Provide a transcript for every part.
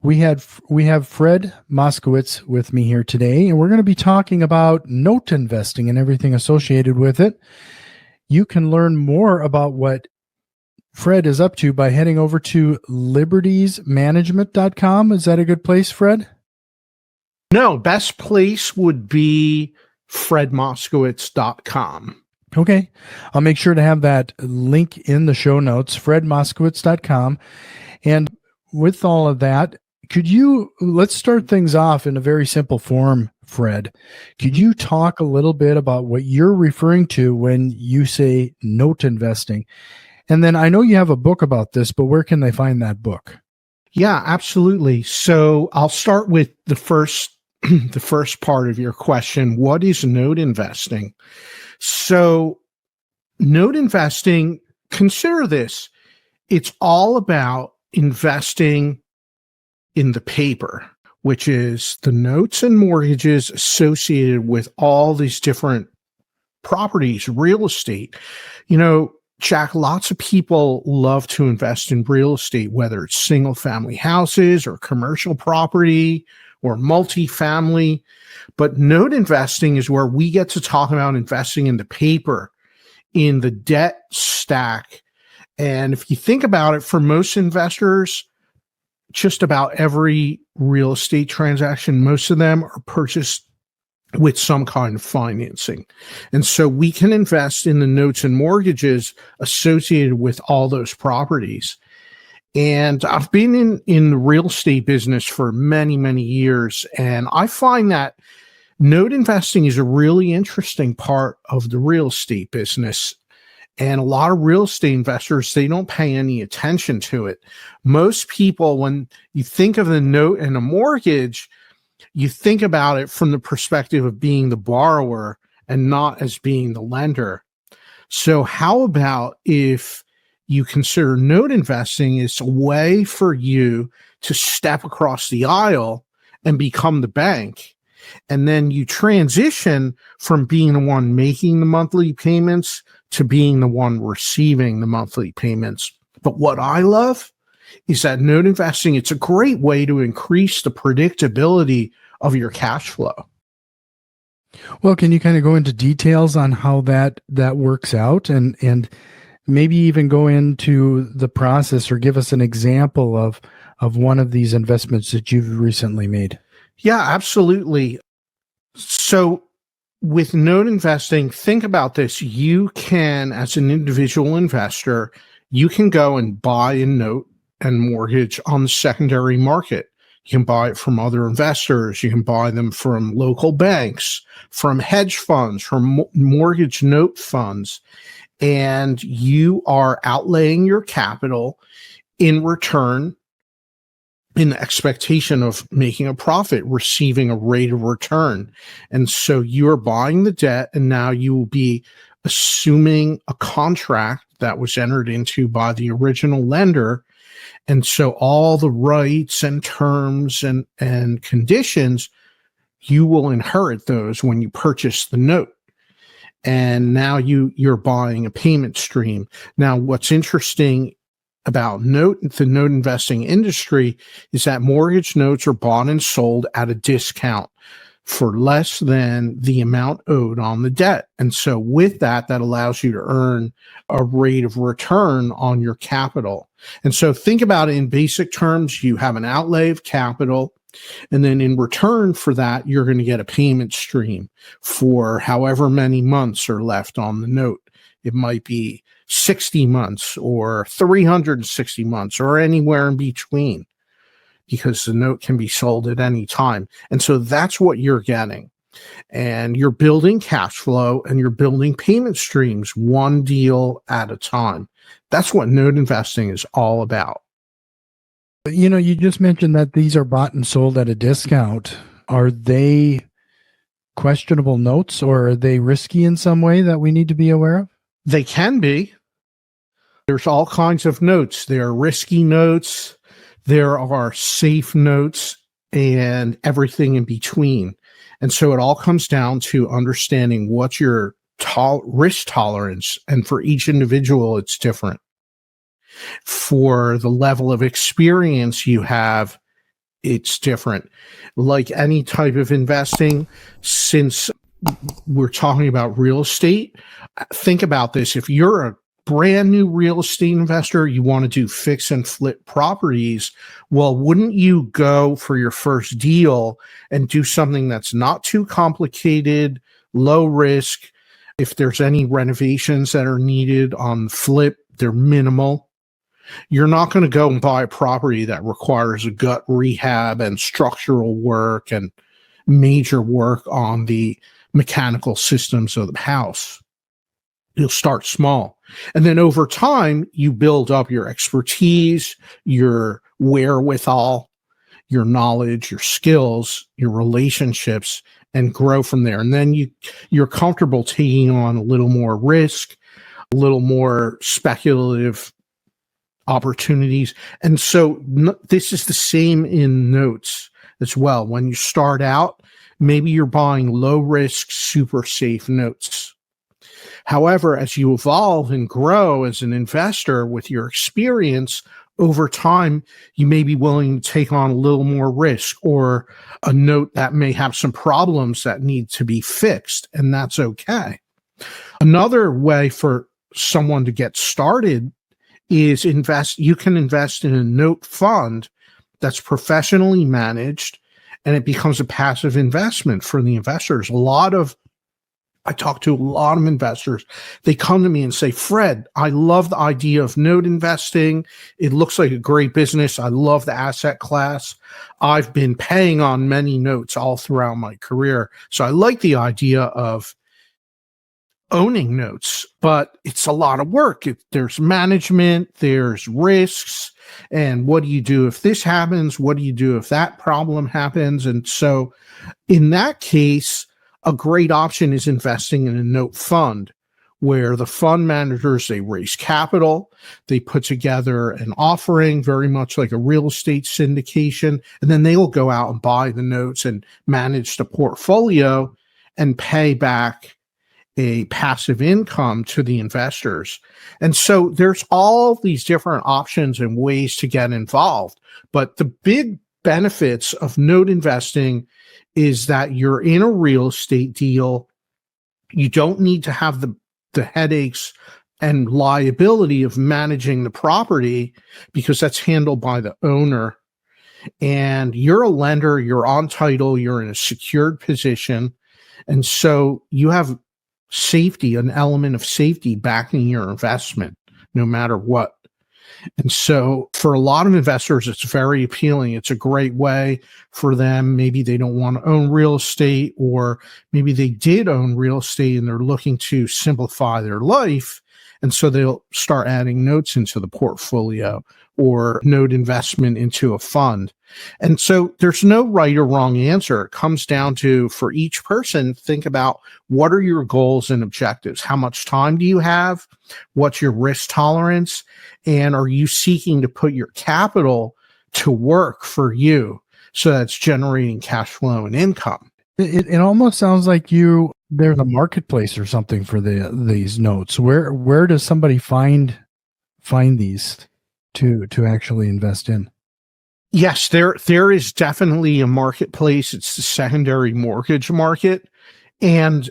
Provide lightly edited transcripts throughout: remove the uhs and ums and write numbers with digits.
We have Fred Moskowitz with me here today, and we're going to be talking about note investing and everything associated with it. You can learn more about what Fred is up to by heading over to libertiesmanagement.com. Is that a good place, Fred? No, best place would be fredmoskowitz.com. Okay. I'll make sure to have that link in the show notes, fredmoskowitz.com. And with all of that, let's start things off in a very simple form, Fred. Could you talk a little bit about what you're referring to when you say note investing? And then I know you have a book about this, but where can they find that book? Yeah, absolutely. So I'll start with the first part of your question. What is note investing? So note investing, consider this. It's all about investing in the paper, which is the notes and mortgages associated with all these different properties, real estate. You know, Jack, lots of people love to invest in real estate, whether it's single family houses or commercial property or multifamily. But note investing is where we get to talk about investing in the paper, in the debt stack. And if you think about it, for most investors, just about every real estate transaction, most of them are purchased with some kind of financing. And so we can invest in the notes and mortgages associated with all those properties. And I've been in the real estate business for many, many years. And I find that note investing is a really interesting part of the real estate business. And a lot of real estate investors, they don't pay any attention to it. Most people, when you think of the note and a mortgage, you think about it from the perspective of being the borrower and not as being the lender. So how about if you consider note investing as a way for you to step across the aisle and become the bank? And then you transition from being the one making the monthly payments to being the one receiving the monthly payments. But what I love is that note investing, it's a great way to increase the predictability of your cash flow. Well, can you kind of go into details on how that works out and maybe even go into the process or give us an example of one of these investments that you've recently made? Yeah, absolutely. So with note investing, think about this. You can, as an individual investor, you can go and buy a note and mortgage on the secondary market. You can buy it from other investors. You can buy them from local banks, from hedge funds, from mortgage note funds. And you are outlaying your capital in return, in the expectation of making a profit, receiving a rate of return. And so you're buying the debt, and now you will be assuming a contract that was entered into by the original lender. And so all the rights and terms and conditions, you will inherit those when you purchase the note. And now you're buying a payment stream. Now, what's interesting about the note investing industry is that mortgage notes are bought and sold at a discount for less than the amount owed on the debt. And so with that allows you to earn a rate of return on your capital. And so think about it in basic terms. You have an outlay of capital, and then in return for that, you're going to get a payment stream for however many months are left on the note. It might be 60 months or 360 months or anywhere in between, because the note can be sold at any time. And so that's what you're getting. And you're building cash flow and you're building payment streams, one deal at a time. That's what note investing is all about. You know, you just mentioned that these are bought and sold at a discount. Are they questionable notes, or are they risky in some way that we need to be aware of? They can be. There's all kinds of notes. There are risky notes, there are safe notes, and everything in between. And so it all comes down to understanding what's your risk tolerance. And for each individual, it's different. For the level of experience you have it's different. Like any type of investing, since we're talking about real estate, think about this. If you're a brand new real estate investor, you want to do fix and flip properties, well, wouldn't you go for your first deal and do something that's not too complicated, low risk? If there's any renovations that are needed on the flip, they're minimal. You're not going to go and buy a property that requires a gut rehab and structural work and major work on the mechanical systems of the house. You'll start small. And then over time, you build up your expertise, your wherewithal, your knowledge, your skills, your relationships, and grow from there. And then you're comfortable taking on a little more risk, a little more speculative opportunities. And so this is the same in notes as well. When you start out, maybe you're buying low risk, super safe notes. However, as you evolve and grow as an investor with your experience over time, you may be willing to take on a little more risk or a note that may have some problems that need to be fixed, and that's okay. Another way for someone to get started is you can invest in a note fund that's professionally managed, and it becomes a passive investment for the investors. I talk to a lot of investors. They come to me and say, Fred, I love the idea of note investing. It looks like a great business. I love the asset class. I've been paying on many notes all throughout my career. So I like the idea of owning notes, but it's a lot of work. There's management, there's risks. And what do you do if this happens? What do you do if that problem happens? And so in that case, a great option is investing in a note fund where the fund managers, they raise capital, they put together an offering very much like a real estate syndication, and then they will go out and buy the notes and manage the portfolio and pay back a passive income to the investors. And so there's all these different options and ways to get involved. But the big benefits of note investing is that you're in a real estate deal. You don't need to have the headaches and liability of managing the property because that's handled by the owner. And you're a lender, you're on title, you're in a secured position. And so you have safety, an element of safety backing your investment, no matter what. And so for a lot of investors, it's very appealing. It's a great way for them. Maybe they don't want to own real estate, or maybe they did own real estate and they're looking to simplify their life. And so they'll start adding notes into the portfolio or note investment into a fund. And so there's no right or wrong answer. It comes down to, for each person, think about what are your goals and objectives? How much time do you have? What's your risk tolerance? And are you seeking to put your capital to work for you so that's generating cash flow and income? It almost sounds like there's a marketplace or something for these notes. Where does somebody find these to actually invest in? Yes, there is definitely a marketplace. It's the secondary mortgage market, and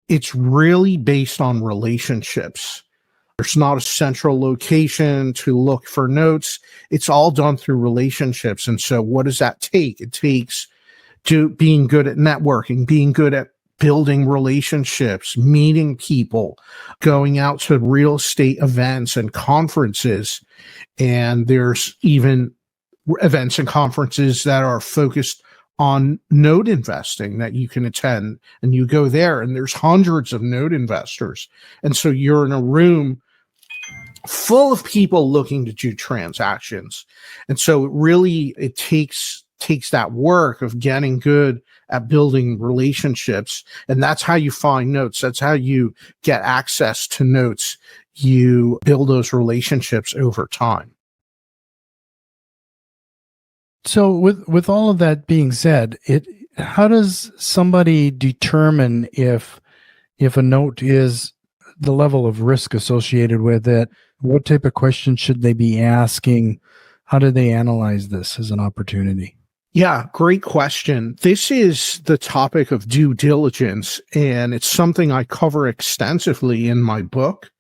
it's really based on relationships. There's not a central location to look for notes. It's all done through relationships. And so what does that take? It takes being good at networking, being good at building relationships, meeting people, going out to real estate events and conferences. And there's even events and conferences that are focused on note investing that you can attend, and you go there and there's hundreds of note investors. And so you're in a room full of people looking to do transactions. And so it takes that work of getting good at building relationships. And that's how you find notes. That's how you get access to notes. You build those relationships over time. So with all of that being said, how does somebody determine if a note is the level of risk associated with it? What type of questions should they be asking? How do they analyze this as an opportunity? Yeah, great question. This is the topic of due diligence, and it's something I cover extensively in my book.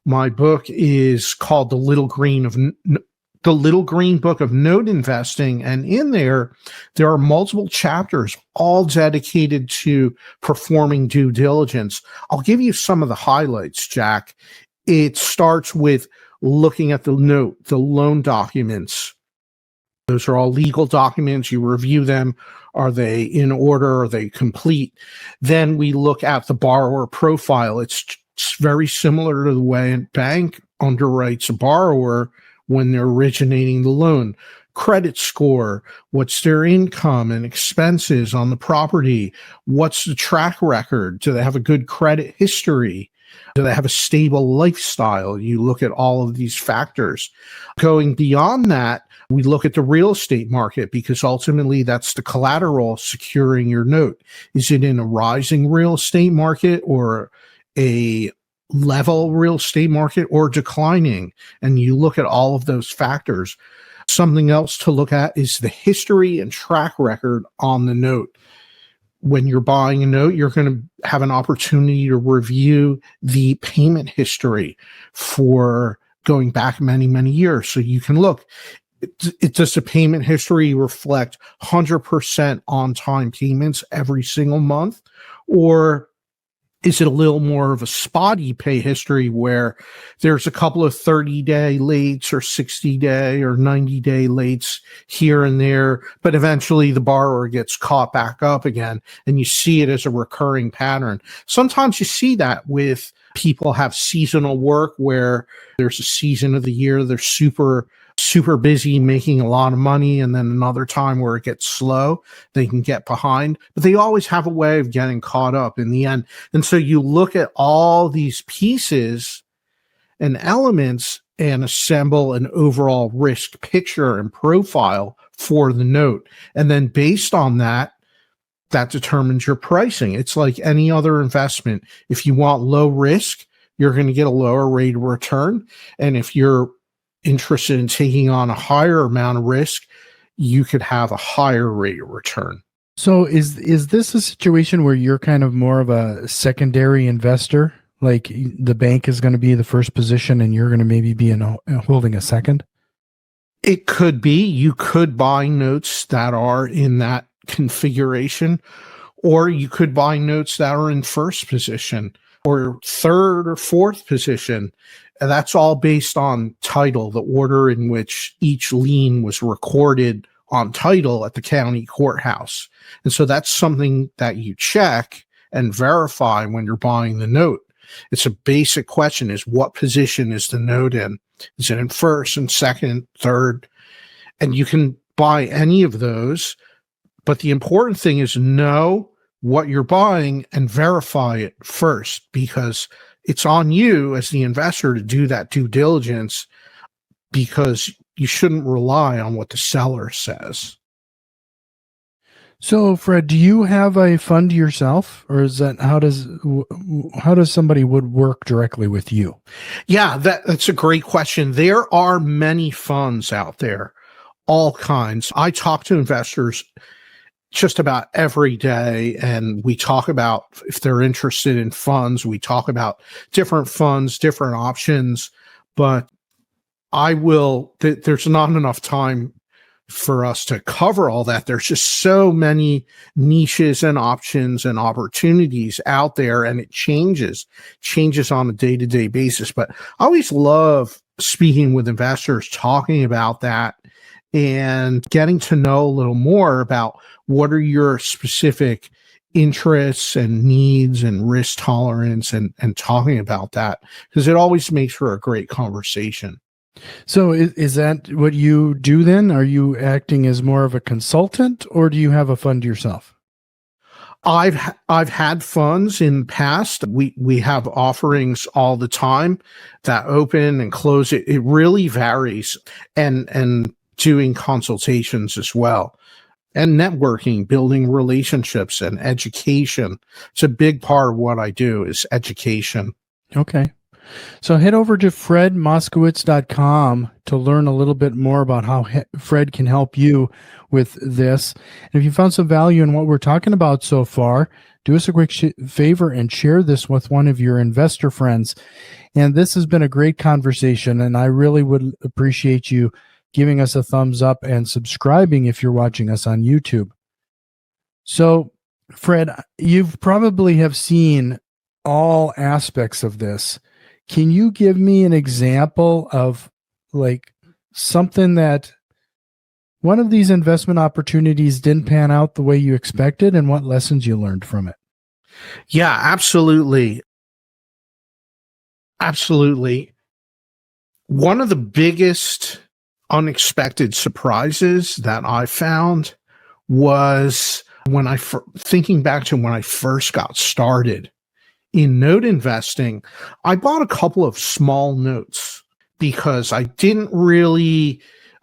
My book is called The Little Green Book of Note Investing, and in there are multiple chapters all dedicated to performing due diligence. I'll give you some of the highlights, Jack. It starts with looking at the note, the loan documents. Those are all legal documents. You review them. Are they in order? Are they complete? Then we look at the borrower profile. It's very similar to the way a bank underwrites a borrower when they're originating the loan. Credit score, what's their income and expenses on the property? What's the track record? Do they have a good credit history? Do they have a stable lifestyle? You look at all of these factors. Going beyond that, we look at the real estate market because ultimately that's the collateral securing your note. Is it in a rising real estate market or a level real estate market or declining? And you look at all of those factors. Something else to look at is the history and track record on the note. When you're buying a note, you're going to have an opportunity to review the payment history for going back many, many years. So you can look. Does the payment history reflect 100% on-time payments every single month? Or is it a little more of a spotty pay history where there's a couple of 30-day lates or 60-day or 90-day lates here and there, but eventually the borrower gets caught back up again and you see it as a recurring pattern? Sometimes you see that with people have seasonal work where there's a season of the year they're super busy making a lot of money, and then another time where it gets slow, they can get behind, but they always have a way of getting caught up in the end. And so you look at all these pieces and elements and assemble an overall risk picture and profile for the note. And then based on that, that determines your pricing. It's like any other investment. If you want low risk, you're going to get a lower rate of return. And if you're interested in taking on a higher amount of risk, you could have a higher rate of return. So is this a situation where you're kind of more of a secondary investor? Like the bank is going to be the first position and you're going to maybe be holding a second? It could be. You could buy notes that are in that configuration, or you could buy notes that are in first position or third or fourth position. And that's all based on title, the order in which each lien was recorded on title at the county courthouse. And so that's something that you check and verify when you're buying the note. It's a basic question: is what position is the note in? Is it in first and second, third? And you can buy any of those. But the important thing is know what you're buying and verify it first, because it's on you as the investor to do that due diligence, because you shouldn't rely on what the seller says. So, Fred, do you have a fund yourself, or is that how does somebody would work directly with you? Yeah, that's a great question. There are many funds out there, all kinds. I talk to investors just about every day, and we talk about if they're interested in funds. We talk about different funds, different options, but there's not enough time for us to cover all that. There's just so many niches and options and opportunities out there, and it changes on a day-to-day basis. But I always love speaking with investors, talking about that and getting to know a little more about what are your specific interests and needs and risk tolerance, and talking about that, because it always makes for a great conversation. So is that what you do then? Are you acting as more of a consultant, or do you have a fund yourself? I've had funds in the past. We have offerings all the time that open and close. It really varies, and doing consultations as well, and networking, building relationships, and education. It's a big part of what I do is education. Okay. So head over to fredmoskowitz.com to learn a little bit more about how Fred can help you with this. And if you found some value in what we're talking about so far, do us a quick favor and share this with one of your investor friends. And this has been a great conversation, and I really would appreciate you giving us a thumbs up and subscribing if you're watching us on YouTube. So, Fred, you've probably have seen all aspects of this. Can you give me an example of like something that one of these investment opportunities didn't pan out the way you expected and what lessons you learned from it? Yeah, absolutely. Absolutely. One of the biggest unexpected surprises that I found was when thinking back to when I first got started in note investing, I bought a couple of small notes because I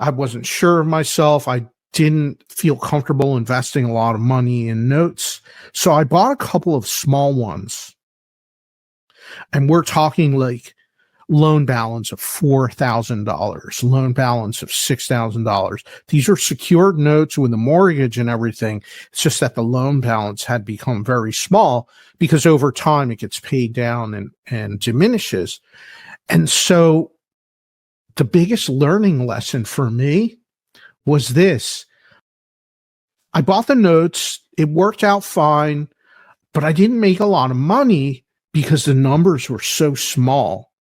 wasn't sure of myself. I didn't feel comfortable investing a lot of money in notes. So I bought a couple of small ones. And we're talking like loan balance of $4,000, loan balance of $6,000. These are secured notes with a mortgage and everything. It's just that the loan balance had become very small because over time it gets paid down and diminishes. And so the biggest learning lesson for me was this. I bought the notes. It worked out fine, but I didn't make a lot of money because the numbers were so small.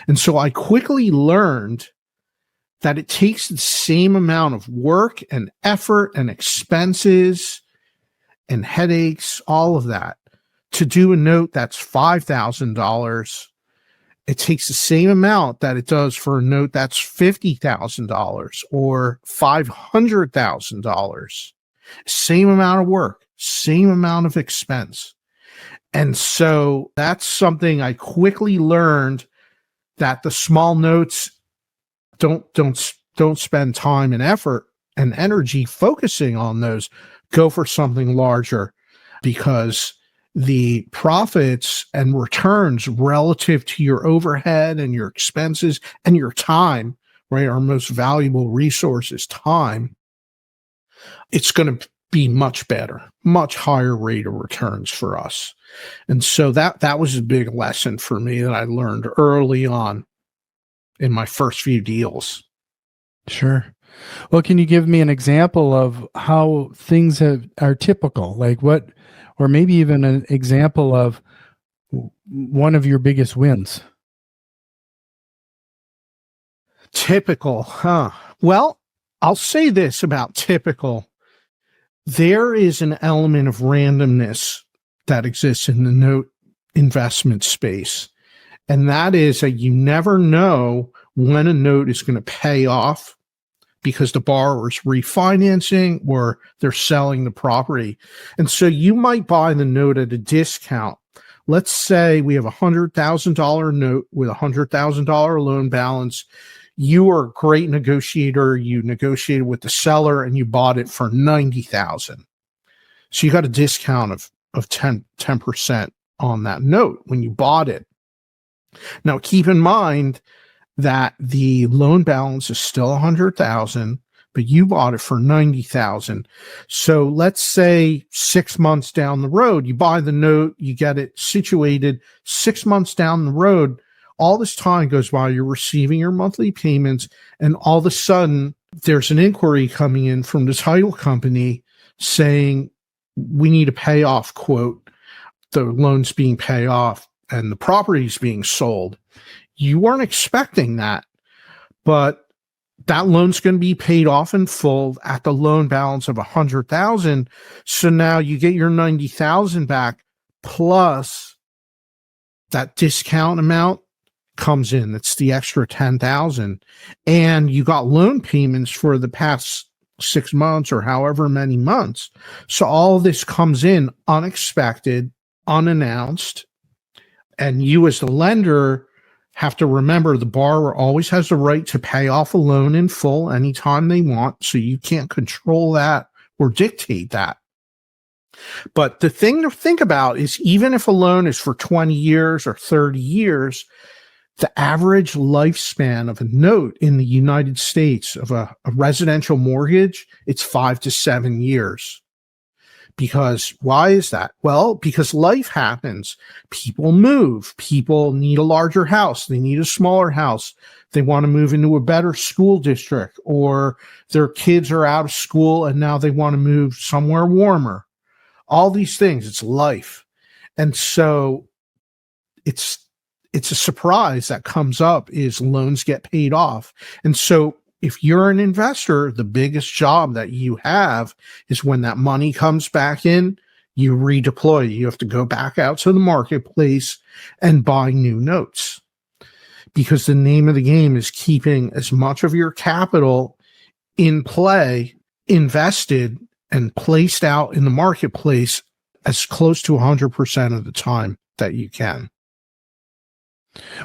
And so I quickly learned that it takes the same amount of work and effort and expenses and headaches, all of that, to do a note that's $5,000. It takes the same amount that it does for a note that's $50,000 or $500,000. Same amount of work, same amount of expense. And so that's something I quickly learned, that the small notes don't spend time and effort and energy focusing on those. Go for something larger, because the profits and returns relative to your overhead and your expenses and your time, right? Our most valuable resource is time. It's going to be much better, much higher rate of returns for us. And so that was a big lesson for me that I learned early on in my first few deals. Sure. Well, can you give me an example of how things are typical? Like what, or maybe even an example of one of your biggest wins? Typical, huh? Well, I'll say this about typical. There is an element of randomness that exists in the note investment space. And that is that you never know when a note is going to pay off because the borrower's refinancing or they're selling the property. And so you might buy the note at a discount. Let's say we have a $100,000 note with a $100,000 loan balance. You are a great negotiator. You negotiated with the seller and you bought it for $90,000. So you got a discount of 10% on that note when you bought it. Now, keep in mind that the loan balance is still $100,000, but you bought it for $90,000. So let's say 6 months down the road, you buy the note, you get it situated. 6 months down the road, all this time goes by, you're receiving your monthly payments, and all of a sudden, there's an inquiry coming in from the title company saying, we need a payoff quote. The loan's being paid off and the property's being sold. You weren't expecting that, but that loan's going to be paid off in full at the loan balance of $100,000. So now you get your $90,000 back, plus that discount amount comes in. It's the extra $10,000, and you got loan payments for the past 6 months or however many months. So all of this comes in unexpected, unannounced, and you as the lender have to remember the borrower always has the right to pay off a loan in full anytime they want. So you can't control that or dictate that. But the thing to think about is, even if a loan is for 20 years or 30 years, The average lifespan of a note in the United States of a residential mortgage, it's 5 to 7 years. Because why is that? Well, because life happens. People move. People need a larger house. They need a smaller house. They want to move into a better school district, or their kids are out of school and now they want to move somewhere warmer. All these things, it's life. And so it's a surprise that comes up is loans get paid off. And so if you're an investor, the biggest job that you have is when that money comes back in, you redeploy. You have to go back out to the marketplace and buy new notes, because the name of the game is keeping as much of your capital in play, invested, and placed out in the marketplace as close to 100% of the time that you can.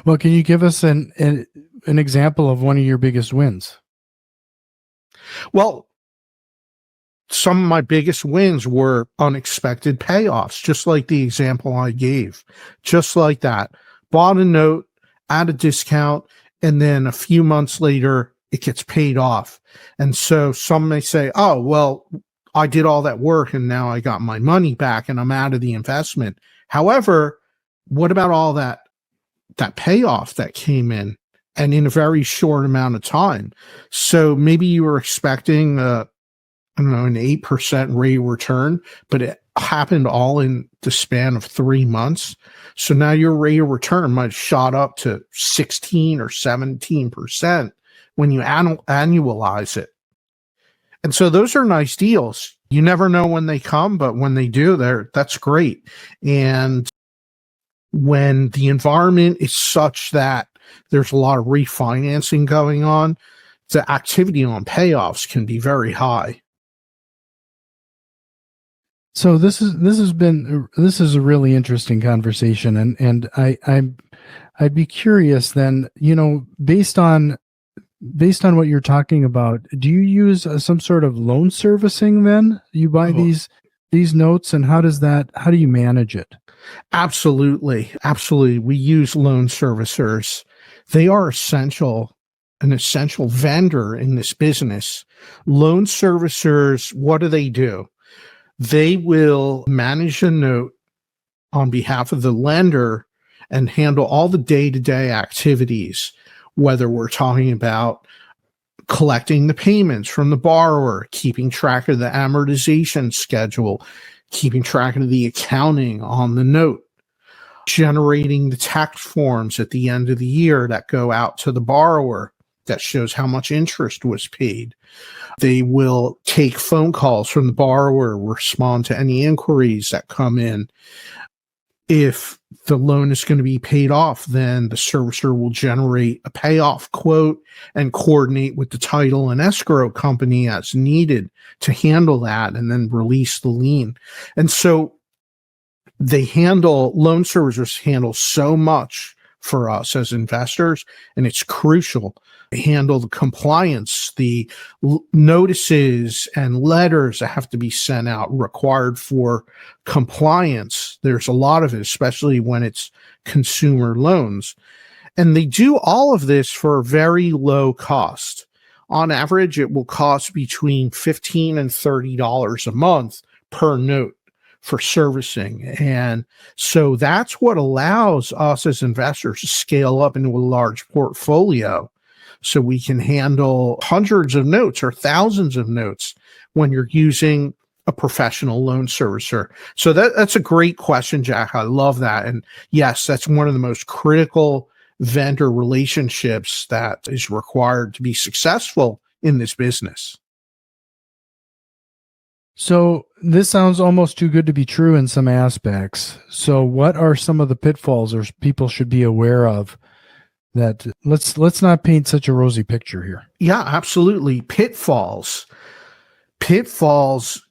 Well, can you give us an example of one of your biggest wins? Well, some of my biggest wins were unexpected payoffs, just like the example I gave. Just like that. Bought a note at a discount, and then a few months later, it gets paid off. And so some may say, oh, well, I did all that work and now I got my money back and I'm out of the investment. However, what about all that payoff that came in, and in a very short amount of time? So maybe you were expecting an 8% rate of return, but it happened all in the span of 3 months. So now your rate of return might have shot up to 16 or 17% when you annualize it. And so those are nice deals. You never know when they come, but when they do, that's great. And when the environment is such that there's a lot of refinancing going on, the activity on payoffs can be very high. So this is a really interesting conversation, and I'd be curious then, based on what you're talking about, do you use some sort of loan servicing then? You buy these notes, and how do you manage it? Absolutely. We use loan servicers. They are an essential vendor in this business. Loan servicers, what do? They will manage a note on behalf of the lender and handle all the day-to-day activities, whether we're talking about collecting the payments from the borrower, keeping track of the amortization schedule, keeping track of the accounting on the note, generating the tax forms at the end of the year that go out to the borrower that shows how much interest was paid. They will take phone calls from the borrower, respond to any inquiries that come in. If the loan is going to be paid off, then the servicer will generate a payoff quote and coordinate with the title and escrow company as needed to handle that, and then release the lien. And so loan servicers handle so much for us as investors, and it's crucial. They handle the compliance, the notices and letters that have to be sent out required for compliance. There's a lot of it, especially when it's consumer loans. And they do all of this for a very low cost. On average, it will cost between $15 and $30 a month per note for servicing. And so that's what allows us as investors to scale up into a large portfolio, so we can handle hundreds of notes or thousands of notes when you're using a professional loan servicer. So that's a great question, Jack. I love that. And yes, that's one of the most critical vendor relationships that is required to be successful in this business. So this sounds almost too good to be true in some aspects. So what are some of the pitfalls or people should be aware of? That let's not paint such a rosy picture here. Yeah, absolutely. Pitfalls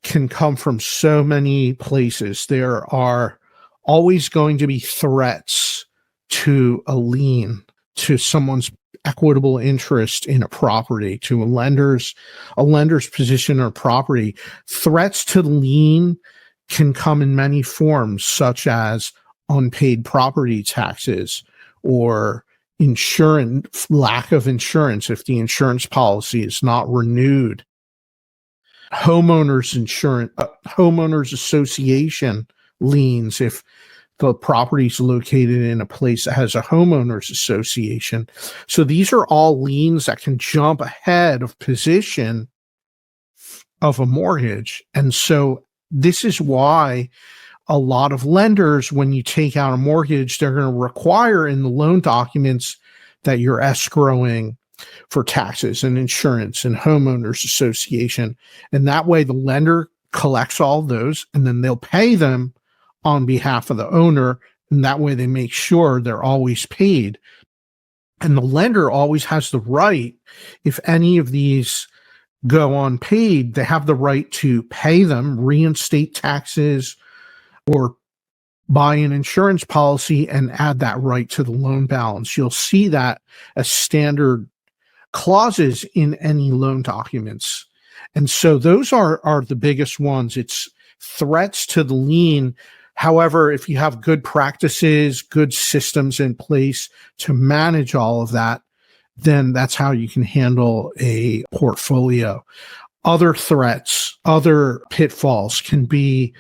can come from so many places. There are always going to be threats to a lien, to someone's equitable interest in a property, to a lender's position or property. Threats to the lien can come in many forms, such as unpaid property taxes, or lack of insurance, if the insurance policy is not renewed, homeowners association liens, if the property is located in a place that has a homeowners association. So these are all liens that can jump ahead of position of a mortgage. And so this is why a lot of lenders, when you take out a mortgage, they're going to require in the loan documents that you're escrowing for taxes and insurance and homeowners association. And that way the lender collects all those and then they'll pay them on behalf of the owner. And that way they make sure they're always paid. And the lender always has the right, if any of these go unpaid, they have the right to pay them, reinstate taxes, or buy an insurance policy and add that right to the loan balance. You'll see that as standard clauses in any loan documents. And so those are the biggest ones. It's threats to the lien. However, if you have good practices, good systems in place to manage all of that, then that's how you can handle a portfolio. Other threats, other pitfalls can be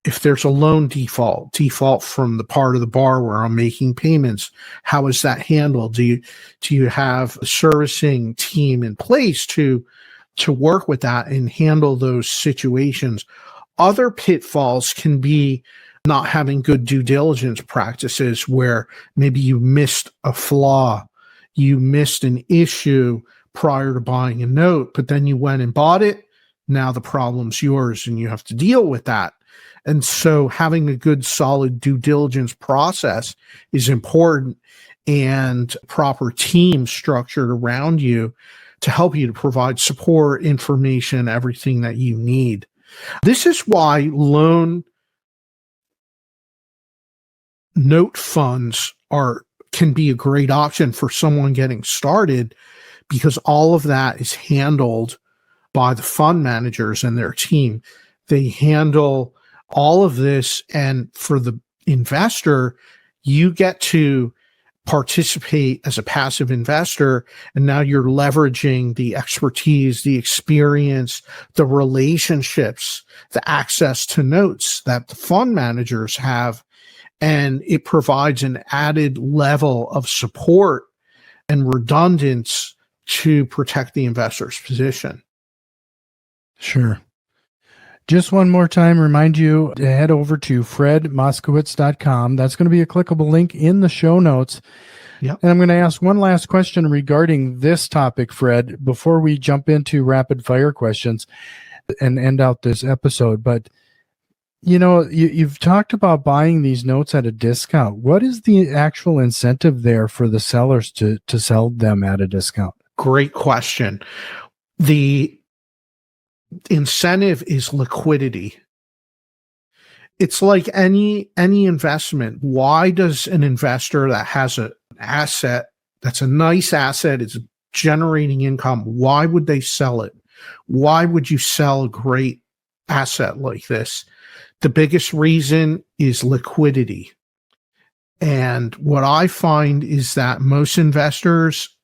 if there's a loan default from the part of the borrower on making payments. How is that handled? Do you have a servicing team in place to work with that and handle those situations? Other pitfalls can be not having good due diligence practices, where maybe you missed a flaw, you missed an issue prior to buying a note, but then you went and bought it. Now the problem's yours and you have to deal with that. And so having a good, solid due diligence process is important, and proper team structured around you to help you to provide support, information, everything that you need. This is why loan note funds can be a great option for someone getting started, because all of that is handled by the fund managers and their team. They handle all of this, and for the investor, you get to participate as a passive investor, and now you're leveraging the expertise, the experience, the relationships, the access to notes that the fund managers have, and it provides an added level of support and redundance to protect the investor's position. Sure. Just one more time, remind you to head over to fredmoskowitz.com. That's going to be a clickable link in the show notes. Yep. And I'm going to ask one last question regarding this topic, Fred, before we jump into rapid fire questions and end out this episode. But, you've talked about buying these notes at a discount. What is the actual incentive there for the sellers to sell them at a discount? Great question. The incentive is liquidity. It's like any investment. Why does an investor that has an asset that's a nice asset, it's generating income, why would they sell it? Why would you sell a great asset like this? The biggest reason is liquidity. And what I find is that most investors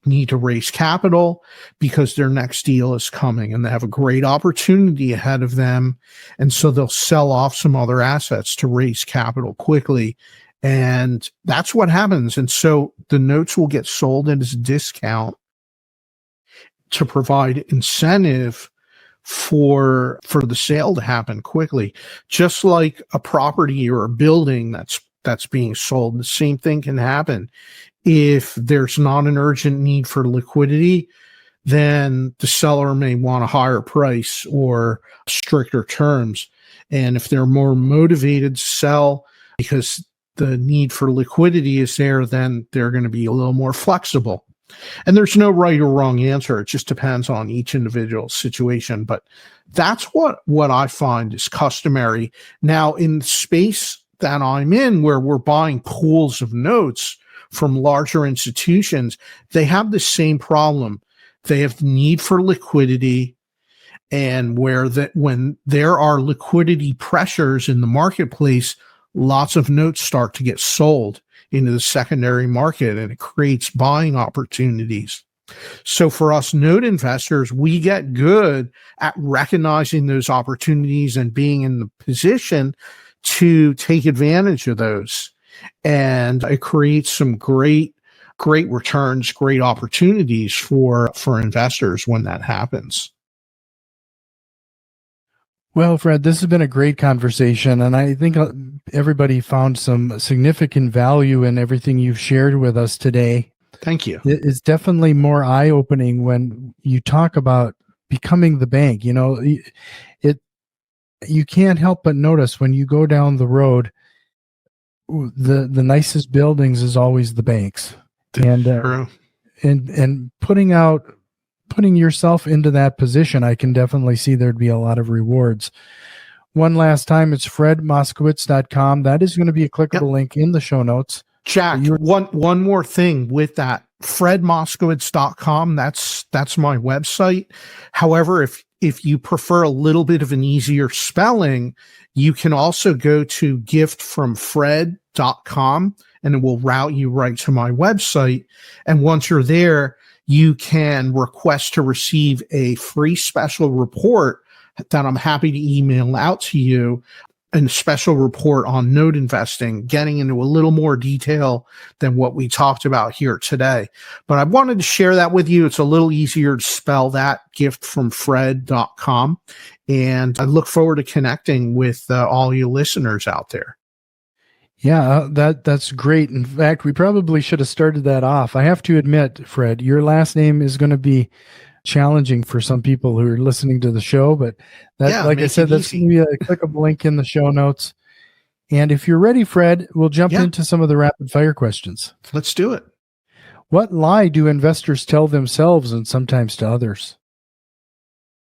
need to raise capital because their next deal is coming and they have a great opportunity ahead of them. And so they'll sell off some other assets to raise capital quickly. And that's what happens. And so the notes will get sold at a discount to provide incentive for the sale to happen quickly. Just like a property or a building that's being sold, the same thing can happen. If there's not an urgent need for liquidity, then the seller may want a higher price or stricter terms. And if they're more motivated to sell because the need for liquidity is there, then they're going to be a little more flexible. And there's no right or wrong answer. It just depends on each individual situation. But that's what I find is customary. Now, in the space that I'm in, where we're buying pools of notes from larger institutions, they have the same problem. They have the need for liquidity, and when there are liquidity pressures in the marketplace, lots of notes start to get sold into the secondary market, and it creates buying opportunities. So for us node investors, we get good at recognizing those opportunities and being in the position to take advantage of those. And it creates some great returns, great opportunities for investors when that happens. Well, Fred, this has been a great conversation, and I think everybody found some significant value in everything you've shared with us today. Thank you. It's definitely more eye-opening when you talk about becoming the bank. You know, you can't help but notice when you go down the road, the nicest buildings is always the banks. True. And putting yourself into that position, I can definitely see there'd be a lot of rewards. One last time, it's fredmoskowitz.com. That is going to be a clickable link in the show notes. Jack, one more thing with that, fredmoskowitz.com. That's my website. However, if you prefer a little bit of an easier spelling, you can also go to giftfromfred.com and it will route you right to my website. And once you're there, you can request to receive a free special report that I'm happy to email out to you, and a special report on node investing, getting into a little more detail than what we talked about here today. But I wanted to share that with you. It's a little easier to spell that, giftfromfred.com. And I look forward to connecting with all you listeners out there. Yeah, that's great. In fact, we probably should have started that off. I have to admit, Fred, your last name is going to be challenging for some people who are listening to the show, but like I said, that's going to be a clickable link in the show notes. And if you're ready, Fred, we'll jump into some of the rapid fire questions. Let's do it. What lie do investors tell themselves and sometimes to others?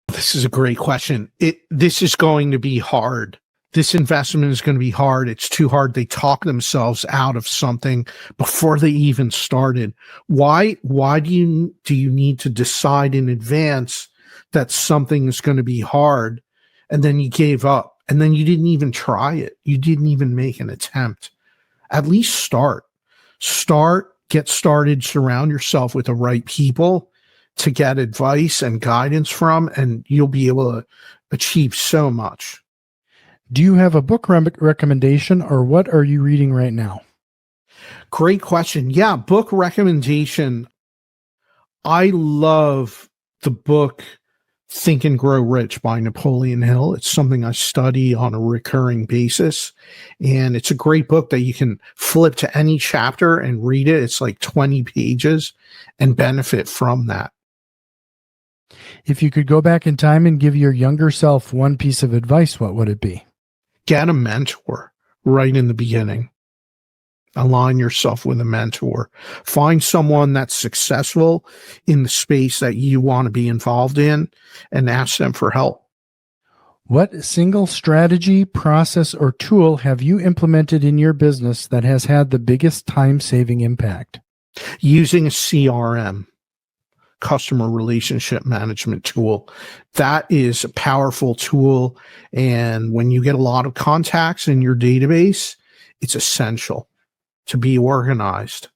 This is a great question. This is going to be hard. This investment is going to be hard. It's too hard. They talk themselves out of something before they even started. Why do you need to decide in advance that something is going to be hard, and then you gave up, and then you didn't even try it? You didn't even make an attempt. At least start, get started, surround yourself with the right people to get advice and guidance from, and you'll be able to achieve so much. Do you have a book recommendation, or what are you reading right now? Great question. Yeah, book recommendation. I love the book Think and Grow Rich by Napoleon Hill. It's something I study on a recurring basis, and it's a great book that you can flip to any chapter and read it. It's like 20 pages and benefit from that. If you could go back in time and give your younger self one piece of advice, what would it be? Get a mentor right in the beginning. Align yourself with a mentor. Find someone that's successful in the space that you want to be involved in and ask them for help. What single strategy, process, or tool have you implemented in your business that has had the biggest time-saving impact? Using a CRM, customer relationship management tool. That is a powerful tool. And when you get a lot of contacts in your database, it's essential to be organized.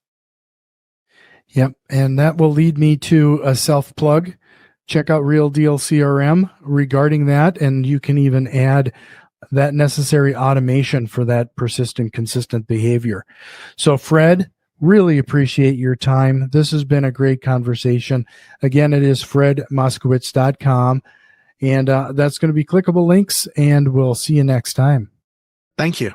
Yep. And that will lead me to a self-plug. Check out Real Deal CRM regarding that. And you can even add that necessary automation for that persistent, consistent behavior. So Fred, really appreciate your time. This has been a great conversation. Again, it is fredmoskowitz.com. And that's going to be clickable links, and we'll see you next time. Thank you.